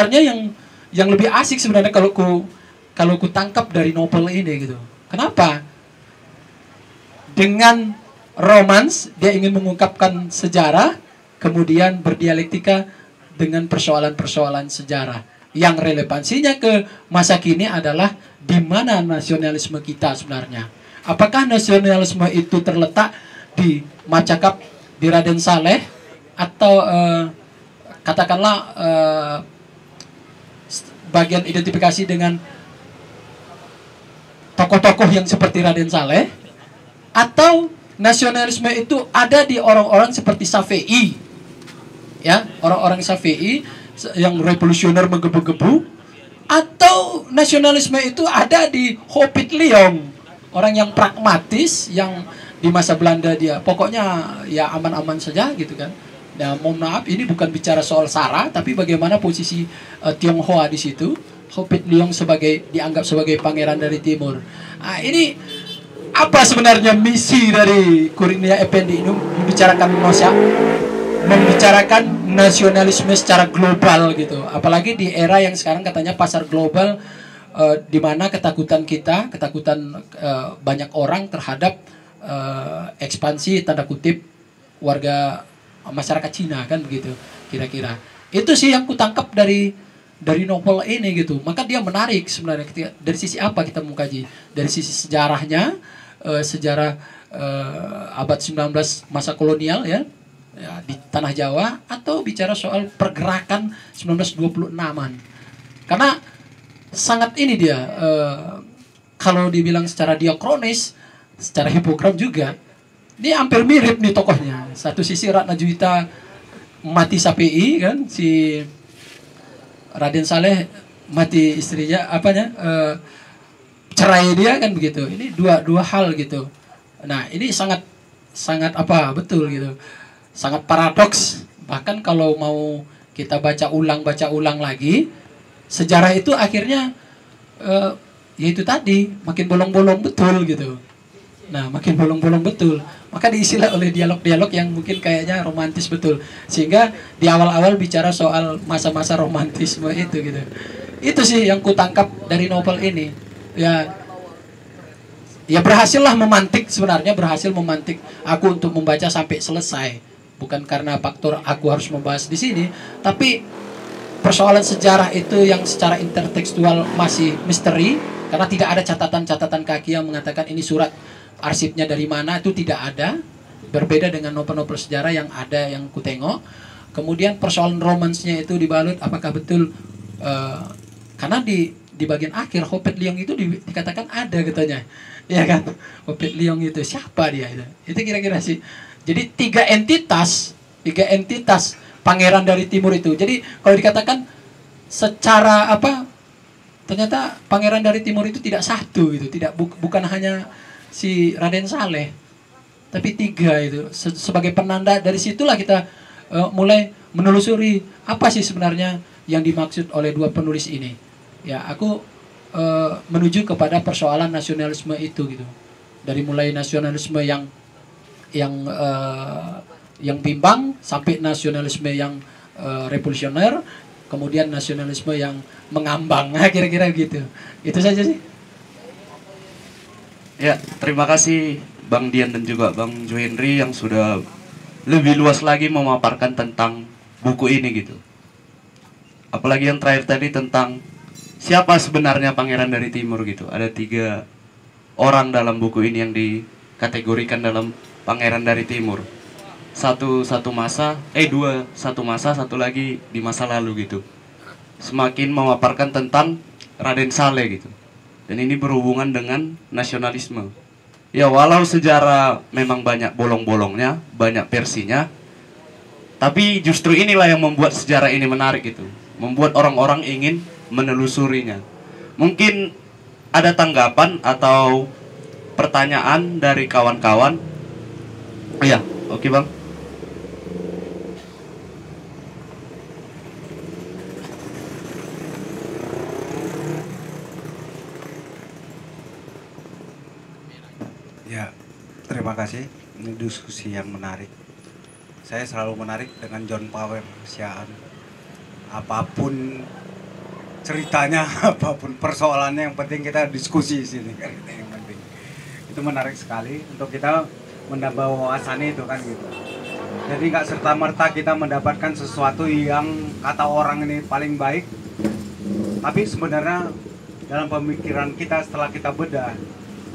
sebenarnya yang lebih asik sebenarnya kalau ku tangkap dari novel ini gitu. Kenapa? Dengan romans dia ingin mengungkapkan sejarah, kemudian berdialektika dengan persoalan-persoalan sejarah yang relevansinya ke masa kini adalah di mana nasionalisme kita sebenarnya. Apakah nasionalisme itu terletak di Macakap, di Raden Saleh, atau katakanlah bagian identifikasi dengan tokoh-tokoh yang seperti Raden Saleh, atau nasionalisme itu ada di orang-orang seperti Safei, ya, orang-orang Safei yang revolusioner menggebu-gebu, atau nasionalisme itu ada di Hopit Leong, orang yang pragmatis, yang di masa Belanda dia pokoknya ya aman-aman saja gitu kan. Nah, mohon maaf, ini bukan bicara soal SARA, tapi bagaimana posisi Tionghoa di situ. Hopit Leong dianggap sebagai pangeran dari timur. Nah, ini apa sebenarnya misi dari Kurnia Effendi ini membicarakan nasionalisme secara global gitu. Apalagi di era yang sekarang katanya pasar global, di mana ketakutan banyak orang terhadap ekspansi tanda kutip warga masyarakat Cina kan begitu kira-kira. Itu sih yang kutangkap dari novel ini gitu. Maka dia menarik sebenarnya dari sisi apa kita mau kaji? Dari sisi sejarahnya, sejarah abad 19 masa kolonial ya di tanah Jawa, atau bicara soal pergerakan 1926-an. Karena sangat ini dia kalau dibilang secara diakronis, secara hipogram juga, ini hampir mirip nih tokohnya. Satu sisi Ratna Juwita mati Sapei kan, si Raden Saleh mati istrinya cerai dia kan begitu. Ini dua hal gitu. Nah, ini sangat apa betul gitu. Sangat paradoks. Bahkan kalau mau kita baca ulang lagi, sejarah itu akhirnya yaitu tadi makin bolong-bolong betul gitu. Nah, makin bolong-bolong betul. Maka diisilah oleh dialog-dialog yang mungkin kayaknya romantis betul. Sehingga di awal-awal bicara soal masa-masa romantisme itu gitu. Itu sih yang kutangkap dari novel ini. Ya berhasillah berhasil memantik aku untuk membaca sampai selesai. Bukan karena faktor aku harus membahas di sini, tapi persoalan sejarah itu yang secara intertekstual masih misteri, karena tidak ada catatan-catatan kaki yang mengatakan ini surat arsipnya dari mana, itu tidak ada. Berbeda dengan novel-novel sejarah yang ada yang kutengok. Kemudian persoalan romansnya itu dibalut apakah betul karena di bagian akhir Hopit Leong itu dikatakan ada katanya. Ya kan? Hopit Leong itu siapa dia itu? Itu kira-kira sih. Jadi tiga entitas pangeran dari timur itu. Jadi kalau dikatakan secara ternyata pangeran dari timur itu tidak satu gitu, bukan hanya si Raden Saleh, tapi tiga itu. Sebagai penanda dari situlah kita mulai menelusuri apa sih sebenarnya yang dimaksud oleh dua penulis ini. Ya, aku menuju kepada persoalan nasionalisme itu gitu. Dari mulai nasionalisme yang bimbang sampai nasionalisme yang revolusioner, kemudian nasionalisme yang mengambang. Nah, kira-kira gitu. Itu saja sih. Ya, terima kasih Bang Dian dan juga Bang Johendri yang sudah lebih luas lagi memaparkan tentang buku ini gitu. Apalagi yang terakhir tadi tentang siapa sebenarnya pangeran dari timur gitu. Ada 3 orang dalam buku ini yang dikategorikan dalam pangeran dari timur. Satu masa, satu lagi di masa lalu gitu. Semakin memaparkan tentang Raden Saleh gitu. Dan ini berhubungan dengan nasionalisme. Ya, walau sejarah memang banyak bolong-bolongnya, banyak versinya, tapi justru inilah yang membuat sejarah ini menarik gitu. Membuat orang-orang ingin menelusurinya. Mungkin ada tanggapan atau pertanyaan dari kawan-kawan. Iya, oke Bang. Ya, terima kasih. Ini diskusi yang menarik. Saya selalu menarik dengan John Pawem Siaan. Apapun ceritanya apapun persoalannya, yang penting kita diskusi di sini kan, itu yang penting. Itu menarik sekali untuk kita menambah wawasan itu kan gitu. Jadi nggak serta merta kita mendapatkan sesuatu yang kata orang ini paling baik, tapi sebenarnya dalam pemikiran kita setelah kita bedah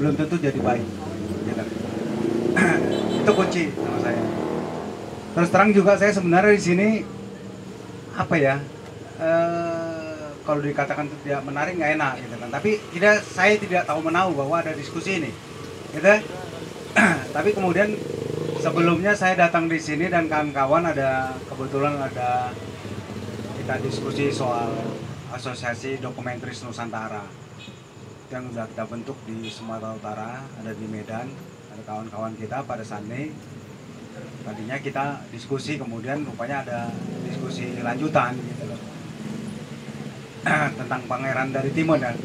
belum tentu jadi baik gitu. Itu kunci sama saya. Terus terang juga saya sebenarnya di sini apa ya, kalau dikatakan tidak menarik nggak enak gitu kan, tapi saya tidak tahu menahu bahwa ada diskusi ini gitu. Tapi kemudian sebelumnya saya datang di sini dan kawan-kawan kebetulan ada kita diskusi soal Asosiasi Dokumentaris Nusantara yang sudah kita bentuk di Sumatera Utara, ada di Medan, ada kawan-kawan kita pada saat ini. Tadinya kita diskusi, kemudian rupanya ada diskusi lanjutan gitu loh. Tentang Pangeran dari Timur dan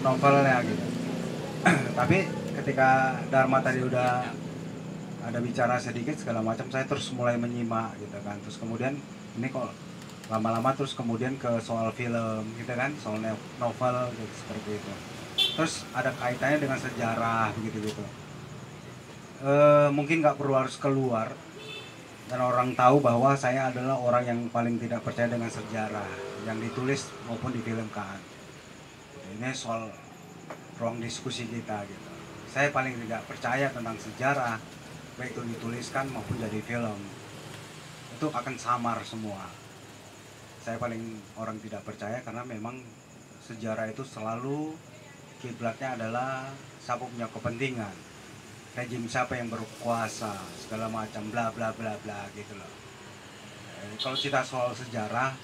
novelnya gitu. Tapi ketika Dharma tadi udah ada bicara sedikit segala macam, saya terus mulai menyimak gitu kan. Terus kemudian ini kok lama-lama terus kemudian ke soal film gitu kan, soal novel gitu, seperti itu. Terus ada kaitannya dengan sejarah begitu-gitu. Mungkin nggak perlu harus keluar dan orang tahu bahwa saya adalah orang yang paling tidak percaya dengan sejarah yang ditulis maupun difilmkan. Ini soal ruang diskusi kita gitu. Saya paling tidak percaya tentang sejarah, baik itu dituliskan maupun jadi film. Itu akan samar semua. Saya paling orang tidak percaya karena memang sejarah itu selalu kiblatnya adalah siapa punya kepentingan, rejim siapa yang berkuasa, segala macam bla bla bla bla gitu loh. Kalau kita soal sejarah,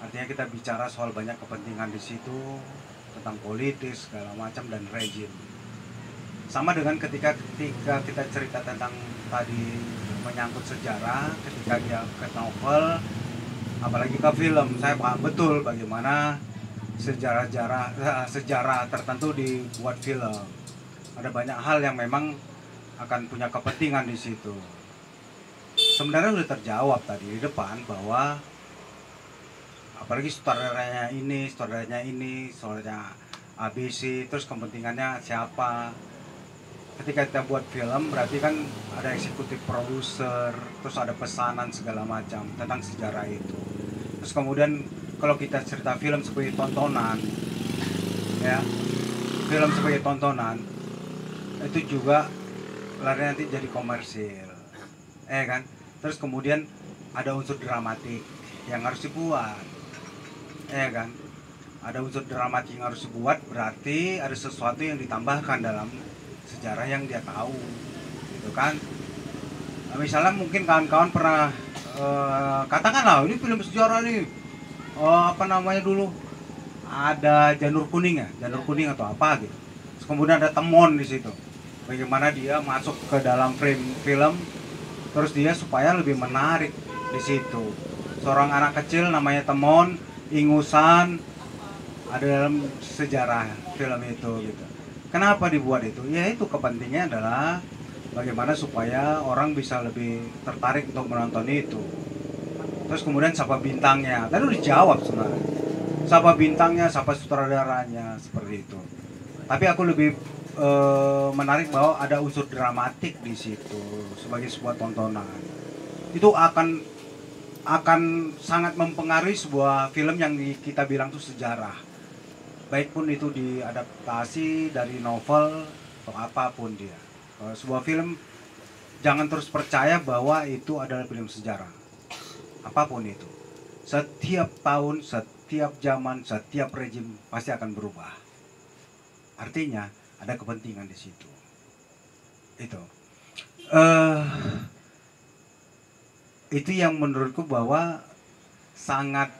artinya kita bicara soal banyak kepentingan di situ, tentang politis segala macam dan rejim. Sama dengan ketika kita cerita tentang tadi menyangkut sejarah, ketika dia ke novel, apalagi ke film, saya paham betul bagaimana sejarah tertentu dibuat film. Ada banyak hal yang memang akan punya kepentingan di situ. Sebenarnya sudah terjawab tadi di depan bahwa apalagi saudaranya ini, saudaranya ABC, terus kepentingannya siapa. Ketika kita buat film berarti kan ada eksekutif produser, terus ada pesanan segala macam tentang sejarah itu. Terus kemudian kalau kita cerita film sebagai tontonan, ya, film sebagai tontonan itu juga lari nanti jadi komersil, kan. Terus kemudian ada unsur dramatik yang harus dibuat, kan. Ada unsur dramatik yang harus dibuat, berarti ada sesuatu yang ditambahkan dalam sejarah yang dia tahu, gitu kan. Nah, misalnya mungkin kawan-kawan pernah katakanlah ini film sejarah nih, apa namanya dulu, ada Janur Kuning ya, Janur Kuning atau apa gitu. Terus kemudian ada Temon di situ. Bagaimana dia masuk ke dalam frame film, terus dia supaya lebih menarik di situ. Seorang anak kecil namanya Temon, ingusan, ada dalam sejarah film itu gitu. Kenapa dibuat itu? Ya itu kepentingannya adalah bagaimana supaya orang bisa lebih tertarik untuk menonton itu. Terus kemudian siapa bintangnya? Tadi udah dijawab sebenarnya. Siapa bintangnya, siapa sutradaranya, seperti itu. Tapi aku lebih menarik bahwa ada unsur dramatik di situ sebagai sebuah tontonan. Itu akan sangat mempengaruhi sebuah film yang kita bilang itu sejarah. Baik pun itu diadaptasi dari novel atau apapun dia. Sebuah film jangan terus percaya bahwa itu adalah film sejarah. Apapun itu. Setiap tahun, setiap zaman, setiap rejim pasti akan berubah. Artinya ada kepentingan di situ. Itu. Itu yang menurutku bahwa sangat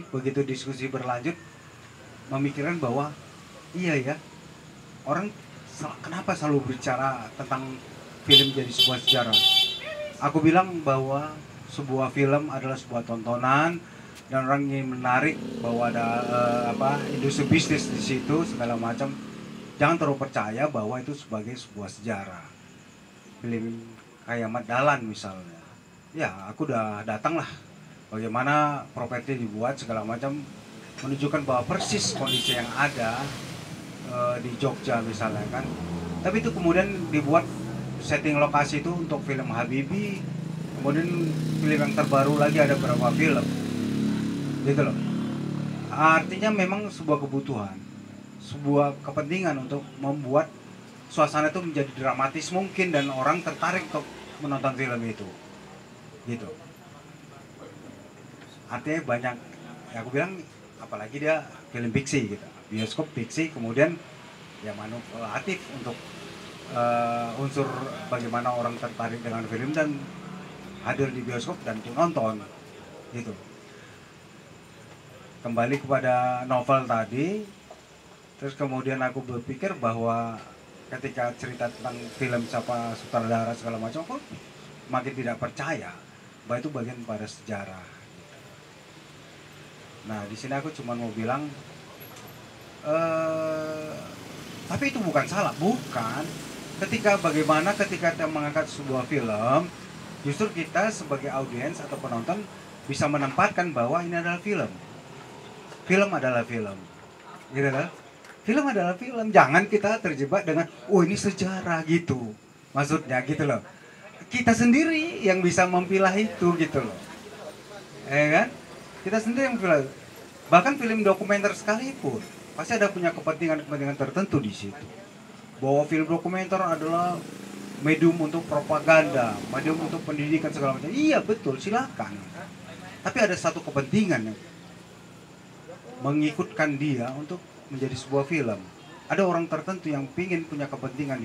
begitu diskusi berlanjut, memikirkan bahwa iya ya, orang kenapa selalu bicara tentang film jadi sebuah sejarah. Aku bilang bahwa sebuah film adalah sebuah tontonan dan orang ingin menarik bahwa ada industri bisnis di situ segala macam. Jangan terlalu percaya bahwa itu sebagai sebuah sejarah. Film kayak Mat Dahlan misalnya, ya aku udah datang lah bagaimana properti dibuat segala macam, menunjukkan bahwa persis kondisi yang ada di Jogja misalnya kan. Tapi itu kemudian dibuat setting lokasi itu untuk film Habibie, kemudian film yang terbaru lagi ada beberapa film, gitu loh. Artinya memang sebuah kebutuhan, sebuah kepentingan untuk membuat suasana itu menjadi dramatis mungkin dan orang tertarik untuk menonton film itu, gitu. Artinya banyak, ya aku bilang, apalagi dia film fiksi gitu, bioskop fiksi, kemudian ya manipulatif untuk unsur bagaimana orang tertarik dengan film dan hadir di bioskop dan nonton, gitu. Kembali kepada novel tadi, terus kemudian aku berpikir bahwa ketika cerita tentang film siapa sutradara segala macam, aku makin tidak percaya bahwa itu bagian pada sejarah. Nah, di sini aku cuma mau bilang, tapi itu bukan salah, bukan. Ketika kita mengangkat sebuah film, justru kita sebagai audiens atau penonton bisa menempatkan bahwa ini adalah film. Film adalah film, gitu kan? Film adalah film. Jangan kita terjebak dengan, oh ini sejarah gitu, maksudnya gitu loh. Kita sendiri yang bisa memilah itu, gitu loh, kan? Kita sendiri yang film, bahkan film dokumenter sekalipun pasti ada punya kepentingan tertentu di situ. Bahwa film dokumenter adalah medium untuk propaganda, medium untuk pendidikan segala macam. Iya betul, silakan. Tapi ada satu kepentingan yang mengikutkan dia untuk menjadi sebuah film. Ada orang tertentu yang ingin punya kepentingan di